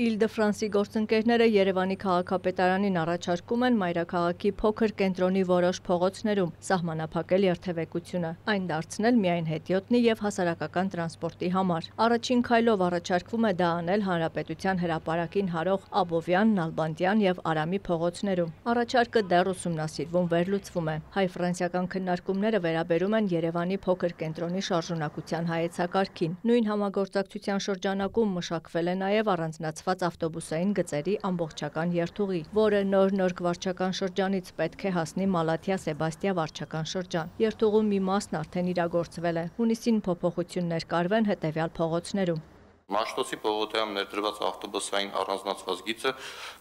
Իլ-դը-Ֆրանսի գործընկերները Երևանի քաղաքապետարանին առաջարկում են մայրաքաղաքի փոքր կենտրոնի որոշ փողոցներում սահմանափակել երթևեկությունը, այն դարձնել միայն հետիոտնի և հասարակական տրանսպորտի համար։ Առաջին քայլով առաջարկվում է դա անել Հանրապետության հրապարակին հարող Աբովյան, Նալբանդյան և Արամի փողոցներում։ Առաջարկը դեռ ուսումնասիրվում, վերլուծվում է։ Հայ-ֆրանսիական քննարկումները վերաբերում են Երևանի փոքր կենտրոնի շարժունակության հայեցակարգին։ Նույն համագործակցության շրջանակում մշակվել է նաև առանձնացված ավտոբուսային գծերի ամբողջական երթուղի, որը նոր վարչական շրջանից պետք է հասնի Մալաթիա-Սեբաստիա վարչական շրջան։ Երթուղու մի մասն արդեն իրագործվել է։ Հունիսին փոփոխություններ կարվեն հետևյալ փողոցներում։ Մաշտոցի պողոտայում ներդրված ավտոբուսային առանձնացված գիծը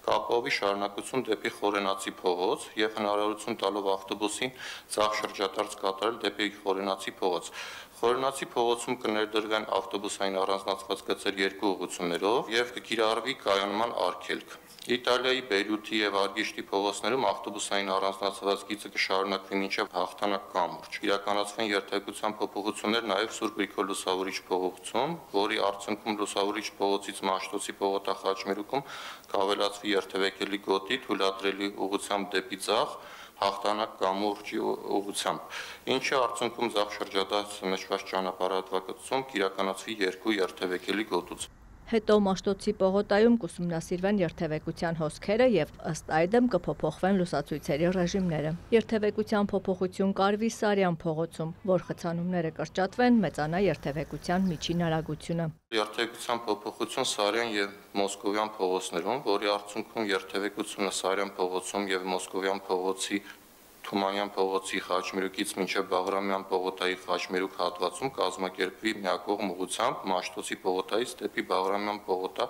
կապահովի շարունակություն դեպի Խորենացի փողոց և հնարավորություն տալով ավտոբուսին ձախ շրջադարձ կատարել դեպի Խորենացի փողոց։ Խորենացի փողոցում կներդրվեն ավտոբուսային առանձնացված գծեր երկու ուղղություններով և կկիրառվի կայանման արգելք։ Իտալիայի Բեյրութի և Արգիշտի փողոցներում ավտոբուսային առանձնացված գիծը կշարունակվի մինչև Հաղթանակ կամուրջ։ Իրականացվեն երթևեկության փոփոխություններ նաև Սուրբ Գրիգոր Լուսավորիչ փողոցում, որի արդյունքում Լուսավորիչ փողոցից Մաշտոցի պողոտա-խաչմերուկում կավելացվի երթևեկելի գոտի թույլատրելի ուղղությամբ դեպի ձախ Հաղթանակ կամուրջի ուղղությամբ, ինչի արդյունքում ձախ շրջադարձ մեջված ճանապարհատվածում կիրականացվի երկու երթևեկելի գոտուց։ Հետո Մաշտոցի պողոտայում կուսումնասիրվեն երթևեկության հոսքերը և ըստ այդմ կփոփոխվեն լուսացույցերի ռեժիմները։ Երթևեկության փոփոխություն կարվի Սարյան փողոցում, որ խցանումները կրճատվեն, մեծանա երթևեկության միջին արագությունը։ Երթևեկության փոփոխություն Սարյան և Մոսկովյան փողոցներում, որի արդյունքում երթևեկությունը Սարյան փողոցում և Մոսկովյան փողոցի Թումանյան փողոցի խաչմերուկից մինչև Բաղրամյան պողոտայի խաչմերուկ հատվածում կազմակերպվի միակողմ ուղղությամբ Մաշտոցի պողոտայից դեպի Բաղրամյան պողոտա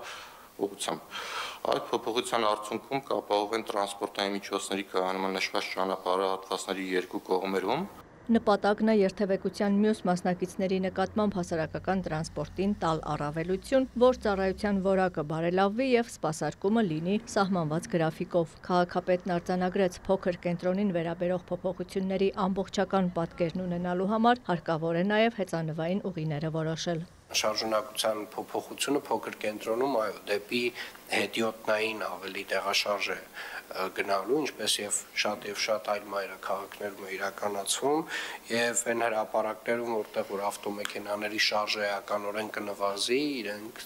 ուղղությամբ։ Այդ փոփոխության արդյունքում կապահովեն տրանսպորտային միջոցների կայանումը նշված ճանապարհատվածների երկու կողմերում։ Նպատակն է երթևեկության մյուս մասնակիցների նկատմամբ հասարակական տրանսպորտին տալ առավելություն, որ ծառայության որակը բարելավվի և սպասարկումը լինի սահմանված գրաֆիկով։ Քաղաքապետն արձանագրեց փոքր կենտրոնին վերաբերող փոփոխությունների ամբողջական պատկերն ունենալու համար հարկավոր է նաև հեծանվային ուղիները որոշել։ Շարժունակության փոփոխությունը փոքր կենտրոնում դեպի հետիոտնային ավելի տեղաշարժ է գնալու, ինչպես եւ շատ այլ մայրաքաղաքներում է իրականացվում, եւ այն հրապարակներում, որտեղ ավտոմեքենաների շարժը էականորեն կնվազի, իրենք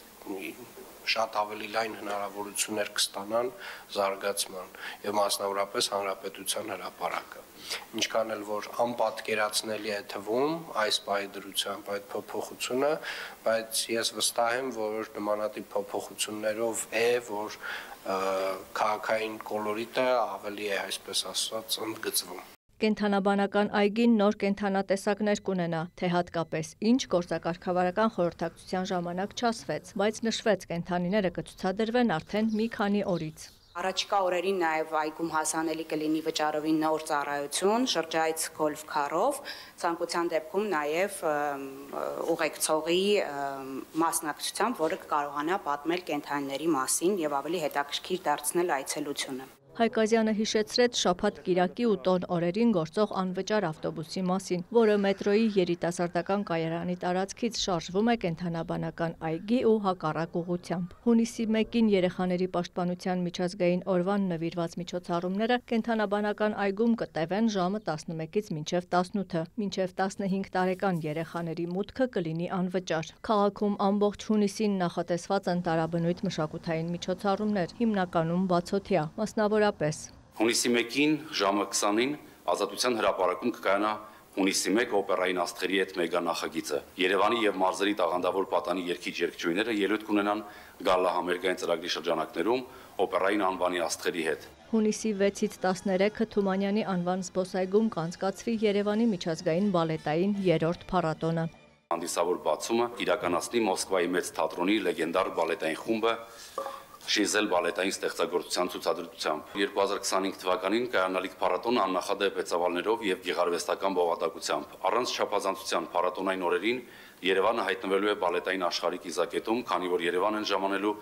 շատ ավելի լայն հնարավորություններ կստանան զարգացման եւ մասնավորապես հանրապետության հրապարակը։ Ինչքան էլ որ անպատկերացնելի է թվում այս պայդրությամբ այդ փոփոխությունը, բայց ես վստահ եմ, որ նմանատիպ փոփոխություններով որ քաղաքային կոլորիտը ավելի է, այսպես ասած, ընդգծվում։ Կենդանաբանական այգին նոր կենդանատեսակներ կունենա, թե հատկապես ինչ գործակարգավարական խորհրդակցության ժամանակ չասվեց, բայց նշվեց կենդանիները կցուցադրվեն արդեն մի քանի օրից։ Առաջիկա օրերին նաև այգում հասանելի կլինի վճարովի նոր ծառայություն շրջայց գոլֆ քարով, ցանկության դեպքում նաև ուղեկցողի մասնակցությամբ, որը կկարողանա պատմել կենդանիների մասին եւ ավելի հետաքրքիր դարձնել այցելությունը։ Հայկազյանը հիշեցրեց շաբաթ-կիրակի ու տոն օրերին գործող անվճար ավտոբուսի մասին, որը մետրոյի երիտասարդական կայարանի տարածքից շարժվում է կենդանաբանական այգի ու հակառակ ուղղությամբ։ Հունիսի 1-ին երեխաների պաշտպանության միջազգային օրվան նվիրված միջոցառումները կենդանաբանական այգում կտևեն ժամը 11-ից մինչև 18-ը, մինչև 15 տարեկան երեխաների մուտքը կլինի անվճար։ Քաղաքում ամբողջ հունիսին նախատեսված են տարաբնույթ մշակութային միջոցառումներ, հիմնականում բացօթյա, մասնավորապես Հունիսի 1-ին ժամը 20-ին Ազատության հրապարակում կկայանա Հունիսի 1 օպերային աստղերի հետ մեգա նախագիծը։ Երևանի եւ մարզերի տաղանդավոր պատանի երգիչ-երգչուհիները ելույթ կունենան գալլահամերգային ծրագրի շրջանակներում օպերային անվանի աստղերի հետ։ Հունիսի 6-ից 13-ը Թումանյանի անվան զբոսայգում կանցկացվի Երևանի միջազգային բալետային 3-րդ փառատոնը։ Հանդիսավոր բացումը իրականացնի Մոսկվայի մեծ թատրոնի լեգենդար բալետային խումբը Շիզել բալետային ստեղծագործության ցուցադրությամբ 2025 թվականին կայանալիք փառատոնը աննախադեպ ծավալներով եւ գեղարվեստական բովանդակությամբ առանց չափազանցության փառատոնային օրերին Երևանը հայտնվելու է բալետային աշխարհի կիզակետում, քանի որ Երևան են ժամանելու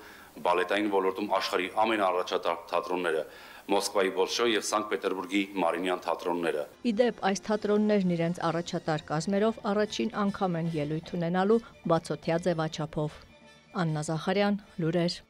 բալետային ոլորտում աշխարհի ամենաառաջատար թատրոնները Մոսկվայի Բոլշոյ եւ Սանկտ Պետերբուրգի Մարինյան թատրոնները։ Իդեպ այս թատրոններն իրենց առաջատար կազմերով առաջին անգամ են ելույթ ունենալու բացօթյա ձևաչափով։ Աննա Զախարյան, լուրեր։